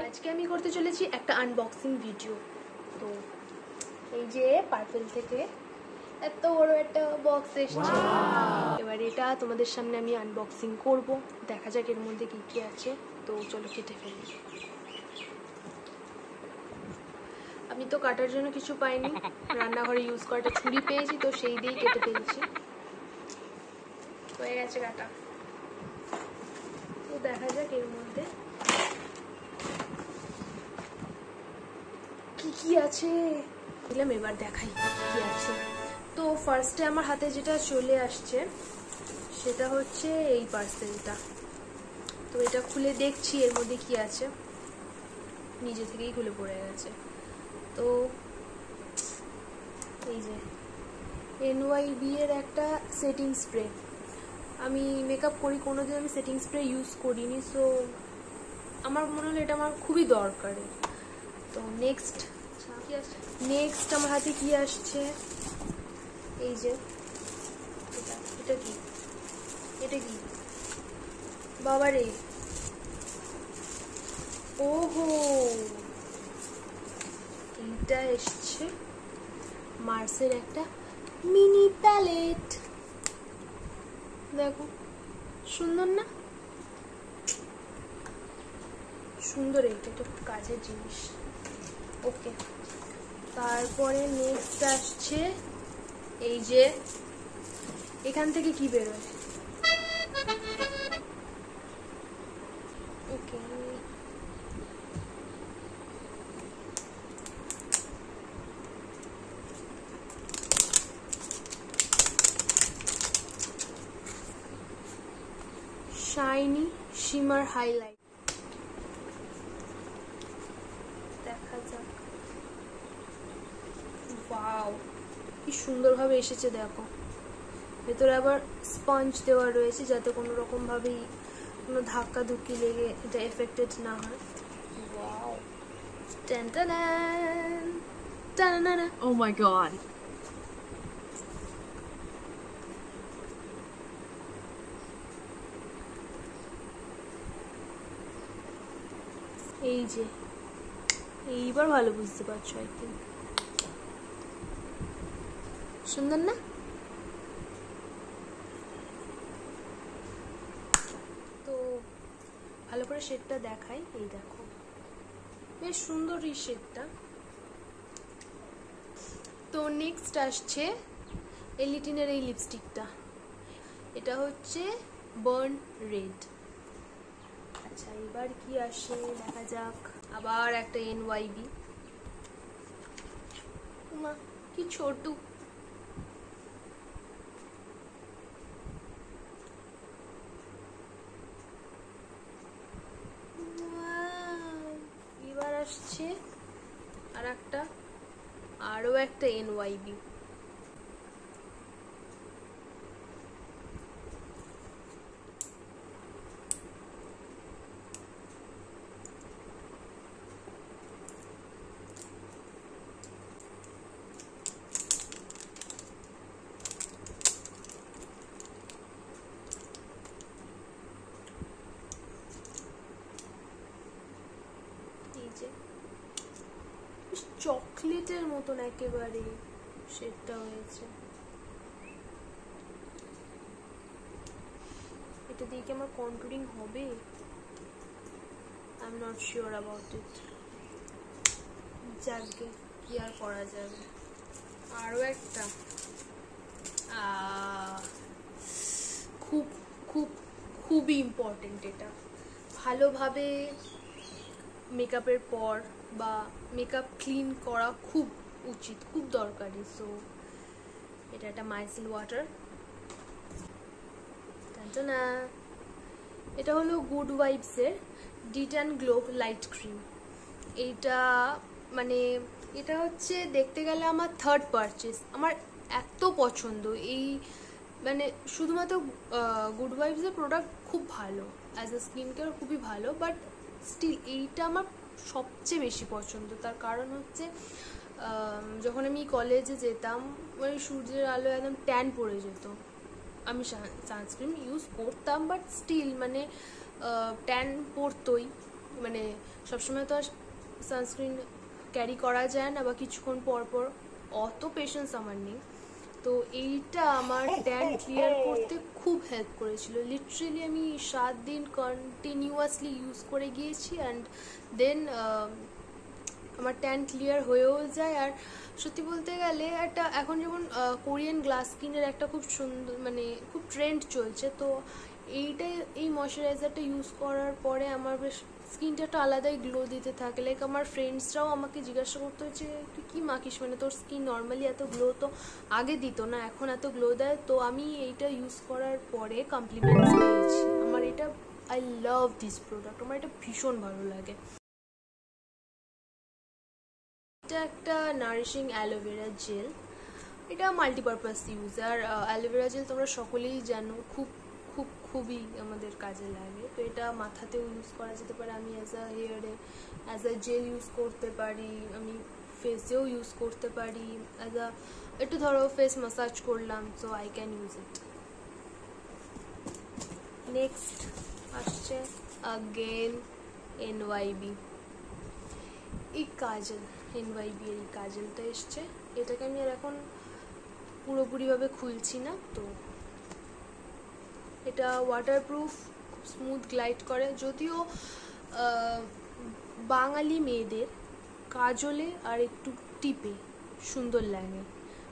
আজকে আমি করতে চলেছি একটা আনবক্সিং ভিডিও। তো এই যে পার্পেল থেকে এত বড় একটা বক্স এসেছে, এবার এটা তোমাদের সামনে আমি আনবক্সিং করব। দেখা যাক এর মধ্যে কি কি আছে। তো চলো কেটে ফেলি। আমি তো কাটার জন্য কিছু পাইনি, রান্নাঘরে ইউজ করাটা ছুরি পেয়েছি, তো সেই দিয়েই কেটে ফেলছি। হয়ে গেছে কাটা। তো দেখা যাক এর মধ্যে কি কি আছে। দিলাম, এবার দেখাই কি আছে। তো ফার্স্টে আমার হাতে যেটা চলে আসছে সেটা হচ্ছে এই পার্সেলটা। তো এটা খুলে দেখছি এর মধ্যে কি আছে। নিজে থেকেই খুলে পড়ে গেছে। তো এই যে NYB এর একটা সেটিং স্প্রে। আমি মেকআপ করি, কোনোদিন আমি সেটিং স্প্রে ইউজ করিনি, সো আমার মনে হলো এটা আমার খুবই দরকারি। তো নেক্সট আমার হাতে কি আসছে, এই যে এটা কি, এটা কি বাবারে, ওহো, এইটা এসছে মার্সের একটা মিনি প্যালেট। দেখো সুন্দর না? সুন্দর, এটা খুব কাজের জিনিস। ওকে, তারপরে নেক্সট আসছে এই যে এখান থেকে কি বেরোয়। ওকে, শাইনি শিমার হাইলাইট। দেখা যাক। ওয়াও, কি সুন্দরভাবে এসেছে দেখো। ভেতরে আবার স্পঞ্জ দেওয়া রয়েছে যাতে কোনো রকম ভাবেই কোনো ধাক্কা ধুক্কি লেগে এটা এফেক্টেড না হয়। ওয়াও, টানটানান টানানা। Oh my god. এই যে এইবার ভালো বুঝতে পারছো, আই থিঙ্ক। সুন্দর না? তো ভালো করে শেডটা দেখাই। এই দেখো, বেশ সুন্দর এই শেডটা। তো নেক্সট আসছে এলিটিনের এই লিপস্টিকটা। এটা হচ্ছে বার্ন রেড। আচ্ছা, এবার কি আসে দেখা যাক। আবার একটা NYB। মা কি ছোট। এবার আসছে আরো একটা NYB। চকলেটের মতন একেবারে সেটা হয়েছে। এটা দিয়ে কি আমার কন্টুরিং হবে? I am not sure about it. যাকে কি আর করা যাবে। আরো একটা খুব খুব খুবই ইম্পর্টেন্ট। এটা ভালোভাবে মেকআপের পর বা মেকআপ ক্লিন করা খুব উচিত, খুব দরকারি। সো এটা একটা মাইসেল ওয়াটার। না, এটা হলো গুড ভাইবসের ডিট অ্যান্ড গ্লো লাইট ক্রিম। এইটা মানে এটা হচ্ছে দেখতে গেলে আমার থার্ড পারচেস। আমার এত পছন্দ এই, মানে শুধুমাত্র গুড ভাইবসের প্রোডাক্ট খুব ভালো, অ্যাজ এ স্কিন কেয়ার খুবই ভালো, বাট স্টিল এইটা আমার সবচেয়ে বেশি পছন্দ। তার কারণ হচ্ছে যখন আমি কলেজে যেতাম, ওই সূর্যের আলো একদম ট্যান পড়ে যেত। আমি সানস্ক্রিন ইউজ করতাম, বাট স্টিল মানে ট্যান পড়তোই, মানে সবসময় তো আর সানস্ক্রিন ক্যারি করা যায় না, বা কিছুক্ষণ পর পর, অত পেশেন্স আমার নেই। তো এইটা আমার ট্যান ক্লিয়ার করতে খুব হেল্প করেছিল। লিটারেলি আমি 7 দিন কন্টিনিউয়াসলি ইউজ করে গিয়েছি, অ্যান্ড দেন আমার ট্যান ক্লিয়ার হয়েও যায়। আর সত্যি বলতে গেলে একটা এখন যেমন কোরিয়ান গ্লাস স্কিনের একটা খুব সুন্দর মানে খুব ট্রেন্ড চলছে, তো এই ময়শ্চারাইজারটা ইউজ করার পরে আমার বেশ স্কিনটা একটা আলাদাই গ্লো দিতে থাকে। লাইক আমার ফ্রেন্ডসরাও আমাকে জিজ্ঞাসা করতে হচ্ছে তুই কী মাখিস, মানে তোর স্কিন নর্মালি এত গ্লো তো আগে দিত না, এখন এত গ্লো দেয়। তো আমি এইটা ইউজ করার পরে কমপ্লিমেন্টস পেয়েছি। আমার এটা আই লাভ দিস প্রোডাক্ট, আমার এটা ভীষণ ভালো লাগে। এটা একটা নারিশিং অ্যালোভেরা জেল, এটা মাল্টিপারপাস ইউজ। আর অ্যালোভেরা জেল তোমরা সকলেই জানো খুবই আমাদের কাজে লাগে। তো এটা মাথাতেও ইউজ করা যেতে পারে, আমি অ্যাজ আ হেয়ারে অ্যাজ আ জেল ইউজ করতে পারি, আমি ফেসেও ইউজ করতে পারি অ্যাজ আ, একটু ধরো ফেস ম্যাসাজ করলাম, so I can use it. Next আসছে अगेन এনওয়াইবি এই কাজল, এনওয়াইবি এর এই কাজলটা এসছে। এটাকে আমি আর এখন পুরোপুরিভাবে খুলছি না। তো এটা ওয়াটারপ্রুফ, খুব স্মুথ গ্লাইড করে। যদিও বাঙালি মেয়েদের কাজলে আর একটু টিপে সুন্দর লাগে,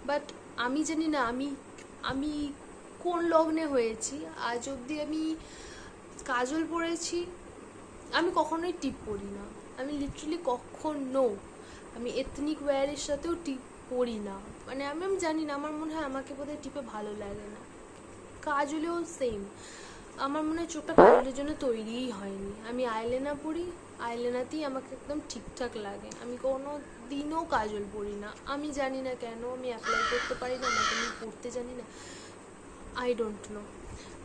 বাট আমি জানি না আমি কোন লগ্নে হয়েছি, আজ অবধি আমি কাজল পরেছি, আমি কখনোই টিপ পরি না। আমি লিটারালি আমি এথনিক ওয়্যারের সাথেও টিপ পরি না। মানে আমি জানি না, আমার মনে হয় আমাকে বোধহয় টিপে ভালো লাগে না। কাজলেও সেম, আমার মনে হয় চোখটা কাজলের জন্য তৈরিই হয়নি। আমি আইলাইনার পরি, আইলাইনাতেই আমাকে একদম ঠিকঠাক লাগে। আমি কোনো দিনও কাজল পরি না, আমি জানি না কেন, আমি অ্যাপ্লাই করতে পারি না, আমাকে আমি পড়তে জানি না, I don't know.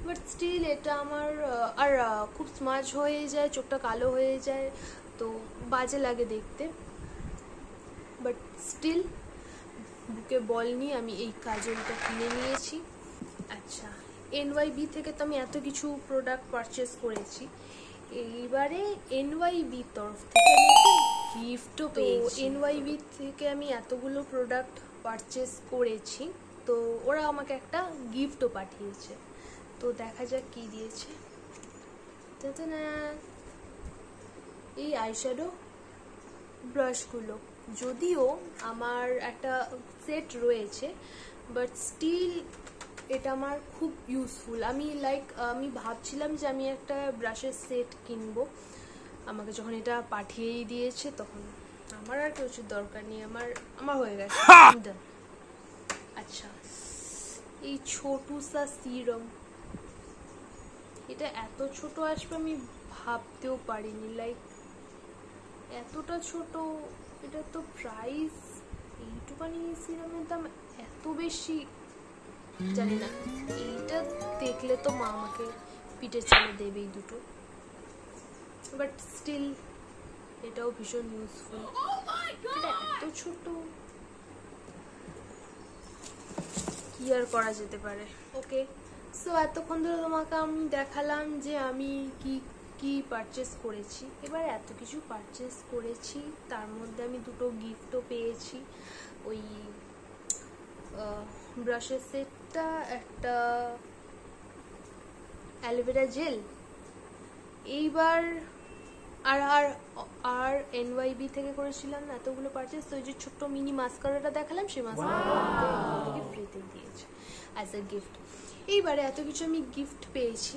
But still এটা আমার আর খুব স্মাজ হয়ে যায়, চোখটা কালো হয়ে যায়, তো বাজে লাগে দেখতে। বাট স্টিল বুকে বল নিয়ে আমি এই কাজলটা কিনে নিয়েছি। আচ্ছা, এনওয়াইবি থেকে তো আমি এত কিছু প্রোডাক্ট পারচেস করেছি, এইবারে এনওয়াইবির তরফ থেকে আমি একটা গিফটও পেয়েছি। এনওয়াইবি থেকে আমি এতগুলো প্রোডাক্ট পারচেস করেছি, তো ওরা আমাকে একটা গিফটও পাঠিয়েছে। তো দেখা যাক কি দিয়েছে। এই আইশ্যাডো ব্রাশগুলো, যদিও আমার একটা সেট রয়েছে, বাট স্টিল এটা আমার খুব ইউজফুল। আমি ভাবছিলাম যে আমি একটা ব্রাশের সেট কিনবো, আমাকে যখন এটা পাঠিয়েই দিয়েছে তখন আমার আর কিছুর দরকার নেই, আমার হয়ে গেছে। আচ্ছা, এই ছোটু সা সিরাম, এটা এত ছোট আসবে আমি ভাবতেও পারিনি। লাইক এতটা ছোট, এটা তো প্রাইস এইটুকানি সিরামের দাম এত বেশি, জানি না। এইটা দেখলে তো মা আমাকে পিঠে চালে দেবেই দুটো, বাট স্টিল এটাও ভীষণ ইউজফুল। এটা এত ছোট, কি আর করা যেতে পারে। ওকে, সো এতক্ষণ ধরে তোমাকে আমি দেখালাম যে আমি কি পারচেস করেছি। এবার এত কিছু পারচেস করেছি, তার মধ্যে আমি দুটো গিফটও পেয়েছি। ওই ব্রাশের সেটটা, একটা অ্যালোভেরা জেল, এইবার আর এনওয়াইবি থেকে করেছিলাম এতগুলো পারচেস। তো ওই যে ছোট্ট মিনি মাস্কারাটা দেখালাম, সেই মাস্কারাটা আমাকে ফ্রিতে দিয়েছে অ্যাজ এ গিফট। এইবারে এত কিছু আমি গিফট পেয়েছি,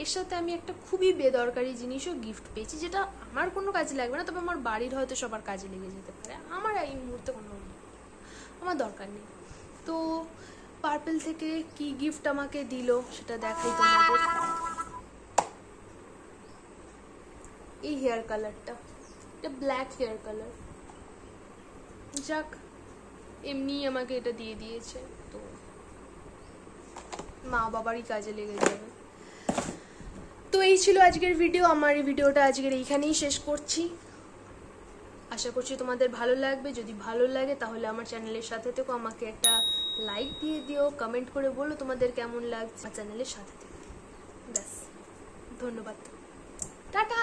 এর সাথে আমি একটা খুবই বেদরকারি জিনিসও গিফট পেয়েছি, যেটা আমার কোনো কাজে লাগবে না, তবে আমার বাড়ির হয়তো সবার কাজে লেগে যেতে পারে। আমার এই মুহূর্তে কোনো আমার দরকার নেই। তো পার্পল থেকে কি গিফট আমাকে দিল সেটা দেখাই তোমাদের। এই হেয়ার কালারটা, এটা ব্ল্যাক হেয়ার কালার, যাক এমনি আমাকে এটা দিয়ে দিয়েছে, তো মা বাবারই কাজে লেগে যাবে। তো এই ছিল আজকের ভিডিও। আমার এই ভিডিওটা আজকের এইখানেই শেষ করছি। আশা করছি তোমাদের ভালো লাগবে। যদি ভালো লাগে তাহলে আমার চ্যানেলের সাথে থেকো, আমাকে একটা লাইক দিয়ে দিও, কমেন্ট করে বলো তোমাদের কেমন লাগছে চ্যানেলের সাথে থেকো। ব্যাস, ধন্যবাদ, টাটা।